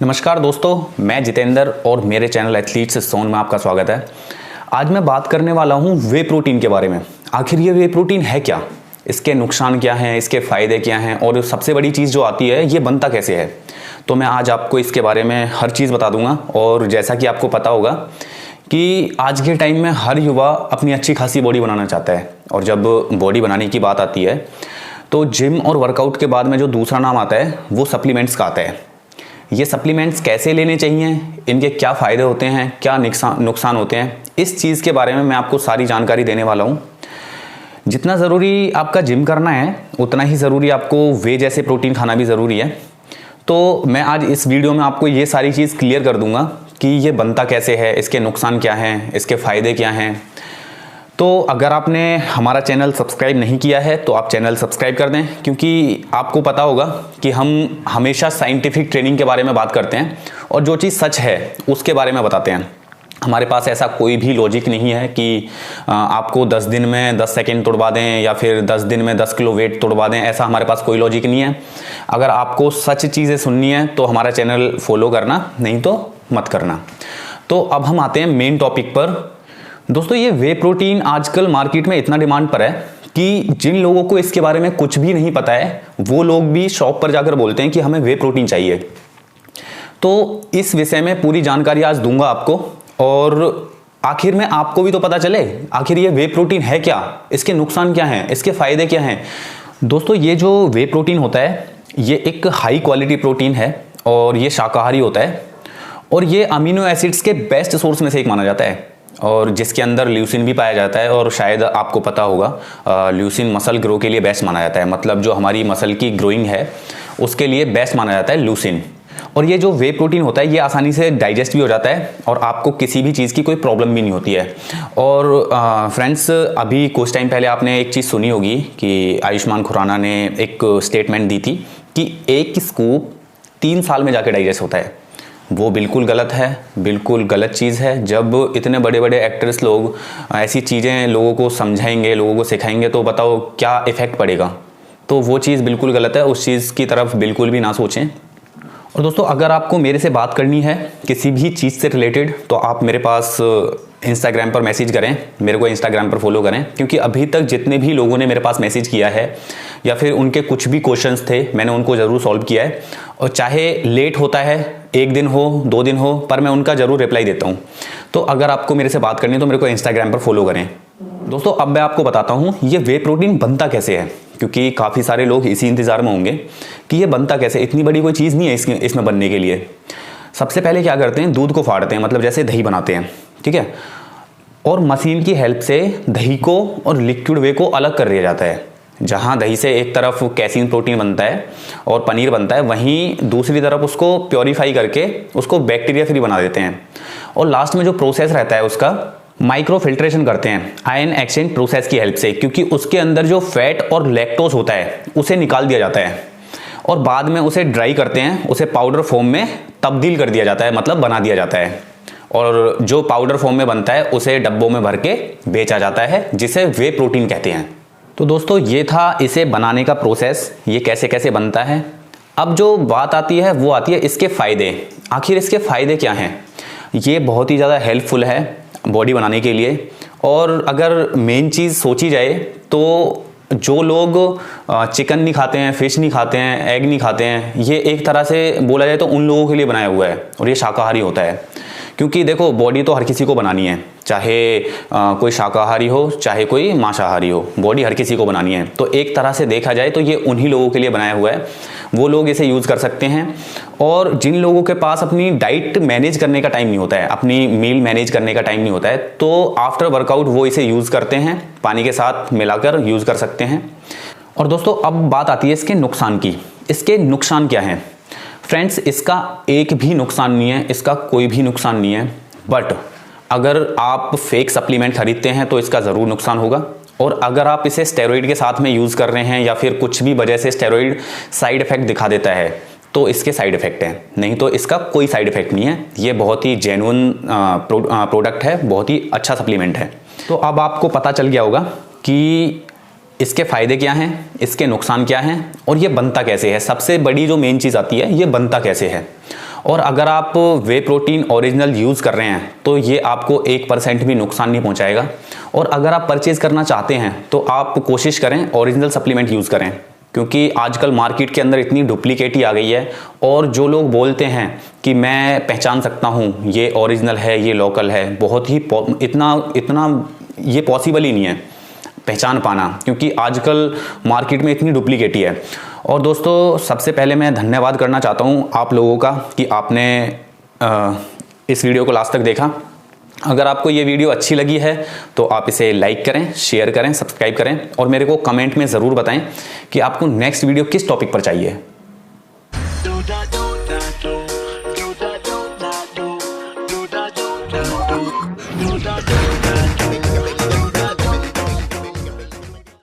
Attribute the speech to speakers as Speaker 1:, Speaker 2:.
Speaker 1: नमस्कार दोस्तों, मैं जितेंद्र और मेरे चैनल एथलीट्स सोन में आपका स्वागत है। आज मैं बात करने वाला हूं वे प्रोटीन के बारे में। आखिर ये वे प्रोटीन है क्या, इसके नुकसान क्या हैं, इसके फ़ायदे क्या हैं और सबसे बड़ी चीज़ जो आती है ये बनता कैसे है। तो मैं आज आपको इसके बारे में हर चीज़ बता दूंगा। और जैसा कि आपको पता होगा कि आज के टाइम में हर युवा अपनी अच्छी खासी बॉडी बनाना चाहता है, और जब बॉडी बनाने की बात आती है तो जिम और वर्कआउट के बाद में जो दूसरा नाम आता है वो सप्लीमेंट्स का आता है। ये सप्लीमेंट्स कैसे लेने चाहिए, इनके क्या फ़ायदे होते हैं, क्या नुकसान होते हैं, इस चीज़ के बारे में मैं आपको सारी जानकारी देने वाला हूँ। जितना ज़रूरी आपका जिम करना है उतना ही ज़रूरी आपको वे जैसे प्रोटीन खाना भी ज़रूरी है। तो मैं आज इस वीडियो में आपको ये सारी चीज़ क्लियर कर दूंगा कि ये बनता कैसे है, इसके नुकसान क्या हैं, इसके फ़ायदे क्या हैं। तो अगर आपने हमारा चैनल सब्सक्राइब नहीं किया है तो आप चैनल सब्सक्राइब कर दें, क्योंकि आपको पता होगा कि हम हमेशा साइंटिफिक ट्रेनिंग के बारे में बात करते हैं और जो चीज़ सच है उसके बारे में बताते हैं। हमारे पास ऐसा कोई भी लॉजिक नहीं है कि आपको 10 दिन में 10 सेकेंड तोड़वा दें या फिर 10 दिन में 10 किलो वेट तोड़वा दें, ऐसा हमारे पास कोई लॉजिक नहीं है। अगर आपको सच चीज़ें सुननी है तो हमारा चैनल फॉलो करना, नहीं तो मत करना। तो अब हम आते हैं मेन टॉपिक पर। दोस्तों, ये वे प्रोटीन आजकल मार्केट में इतना डिमांड पर है कि जिन लोगों को इसके बारे में कुछ भी नहीं पता है वो लोग भी शॉप पर जाकर बोलते हैं कि हमें वे प्रोटीन चाहिए। तो इस विषय में पूरी जानकारी आज दूंगा आपको, और आखिर में आपको भी तो पता चले आखिर ये वे प्रोटीन है क्या, इसके नुकसान क्या हैं, इसके फायदे क्या हैं। दोस्तों, ये जो वे प्रोटीन होता है ये एक हाई क्वालिटी प्रोटीन है और ये शाकाहारी होता है, और ये अमीनो एसिड्स के बेस्ट सोर्स में से एक माना जाता है, और जिसके अंदर ल्यूसिन भी पाया जाता है। और शायद आपको पता होगा ल्यूसिन मसल ग्रो के लिए बेस्ट माना जाता है, मतलब जो हमारी मसल की ग्रोइंग है उसके लिए बेस्ट माना जाता है ल्यूसिन। और ये जो वे प्रोटीन होता है ये आसानी से डाइजेस्ट भी हो जाता है और आपको किसी भी चीज़ की कोई प्रॉब्लम भी नहीं होती है। और फ्रेंड्स, अभी कुछ टाइम पहले आपने एक चीज़ सुनी होगी कि आयुष्मान खुराना ने एक स्टेटमेंट दी थी कि एक स्कूप 3 साल में जाके डाइजेस्ट होता है। वो बिल्कुल गलत है, बिल्कुल गलत चीज़ है। जब इतने बड़े बड़े एक्टर्स लोग ऐसी चीज़ें लोगों को समझाएंगे, लोगों को सिखाएंगे, तो बताओ क्या इफ़ेक्ट पड़ेगा। तो वो चीज़ बिल्कुल गलत है, उस चीज़ की तरफ बिल्कुल भी ना सोचें। और दोस्तों, अगर आपको मेरे से बात करनी है किसी भी चीज़ से रिलेटेड तो आप मेरे पास इंस्टाग्राम पर मैसेज करें, मेरे को इंस्टाग्राम पर फॉलो करें, क्योंकि अभी तक जितने भी लोगों ने मेरे पास मैसेज किया है या फिर उनके कुछ भी क्वेश्चंस थे मैंने उनको ज़रूर सॉल्व किया है। और चाहे लेट होता है, 1 दिन हो 2 दिन हो, पर मैं उनका ज़रूर रिप्लाई देता हूँ। तो अगर आपको मेरे से बात करनी है तो मेरे को इंस्टाग्राम पर फॉलो करें। दोस्तों, अब मैं आपको बताता हूँ ये वे प्रोटीन बनता कैसे है, क्योंकि काफ़ी सारे लोग इसी इंतज़ार में होंगे कि ये बनता कैसे। इतनी बड़ी कोई चीज़ नहीं है इसमें बनने के लिए। सबसे पहले क्या करते हैं, दूध को फाड़ते हैं, मतलब जैसे दही बनाते हैं, ठीक है, और मशीन की हेल्प से दही को और लिक्विड वे को अलग कर दिया जाता है। जहाँ दही से एक तरफ कैसीन प्रोटीन बनता है और पनीर बनता है, वहीं दूसरी तरफ उसको प्योरीफाई करके उसको बैक्टीरिया फ्री बना देते हैं। और लास्ट में जो प्रोसेस रहता है उसका माइक्रो फिल्ट्रेशन करते हैं आयन एक्सचेंज प्रोसेस की हेल्प से, क्योंकि उसके अंदर जो फैट और लैक्टोज होता है उसे निकाल दिया जाता है और बाद में उसे ड्राई करते हैं, उसे पाउडर फॉर्म में तब्दील कर दिया जाता है, मतलब बना दिया जाता है। और जो पाउडर फॉर्म में बनता है उसे डब्बों में भर के बेचा जाता है, जिसे वे प्रोटीन कहते हैं। तो दोस्तों, ये था इसे बनाने का प्रोसेस, ये कैसे कैसे बनता है। अब जो बात आती है वो आती है इसके फ़ायदे। आखिर इसके फ़ायदे क्या हैं। ये बहुत ही ज़्यादा हेल्पफुल है बॉडी बनाने के लिए। और अगर मेन चीज़ सोची जाए तो जो लोग चिकन नहीं खाते हैं, फिश नहीं खाते हैं, एग नहीं खाते हैं, ये एक तरह से बोला जाए तो उन लोगों के लिए बनाया हुआ है, और ये शाकाहारी होता है। क्योंकि देखो, बॉडी तो हर किसी को बनानी है, चाहे कोई शाकाहारी हो चाहे कोई मांसाहारी हो, बॉडी हर किसी को बनानी है। तो एक तरह से देखा जाए तो ये उन्हीं लोगों के लिए बनाया हुआ है, वो लोग इसे यूज़ कर सकते हैं। और जिन लोगों के पास अपनी डाइट मैनेज करने का टाइम नहीं होता है, अपनी मील मैनेज करने का टाइम नहीं होता है, तो आफ्टर वर्कआउट वो इसे यूज़ करते हैं, पानी के साथ मिलाकर यूज़ कर सकते हैं। और दोस्तों, अब बात आती है इसके नुकसान की। इसके नुकसान क्या हैं। फ्रेंड्स, इसका एक भी नुकसान नहीं है, इसका कोई भी नुकसान नहीं है। बट अगर आप फेक सप्लीमेंट खरीदते हैं तो इसका ज़रूर नुकसान होगा। और अगर आप इसे स्टेरॉइड के साथ में यूज़ कर रहे हैं या फिर कुछ भी वजह से स्टेरॉइड साइड इफ़ेक्ट दिखा देता है तो इसके साइड इफ़ेक्ट हैं, नहीं तो इसका कोई साइड इफ़ेक्ट नहीं है। ये बहुत ही जेन्युइन प्रोडक्ट है, बहुत ही अच्छा सप्लीमेंट है। तो अब आपको पता चल गया होगा कि इसके फ़ायदे क्या हैं, इसके नुकसान क्या हैं और ये बनता कैसे है। सबसे बड़ी जो मेन चीज़ आती है, ये बनता कैसे है। और अगर आप वे प्रोटीन ओरिजिनल यूज़ कर रहे हैं तो ये आपको 1% भी नुकसान नहीं पहुंचाएगा। और अगर आप परचेज करना चाहते हैं तो आप कोशिश करें ओरिजिनल सप्लीमेंट यूज़ करें, क्योंकि आजकल मार्केट के अंदर इतनी डुप्लीकेट ही आ गई है। और जो लोग बोलते हैं कि मैं पहचान सकता हूँ ये ओरिजिनल है ये लोकल है, बहुत ही इतना ये पॉसिबल ही नहीं है पहचान पाना, क्योंकि आजकल मार्केट में इतनी डुप्लीकेट ही है। और दोस्तों सबसे पहले मैं धन्यवाद करना चाहता हूँ आप लोगों का कि आपने इस वीडियो को लास्ट तक देखा। अगर आपको ये वीडियो अच्छी लगी है तो आप इसे लाइक करें, शेयर करें, सब्सक्राइब करें और मेरे को कमेंट में ज़रूर बताएं कि आपको नेक्स्ट वीडियो किस टॉपिक पर चाहिए।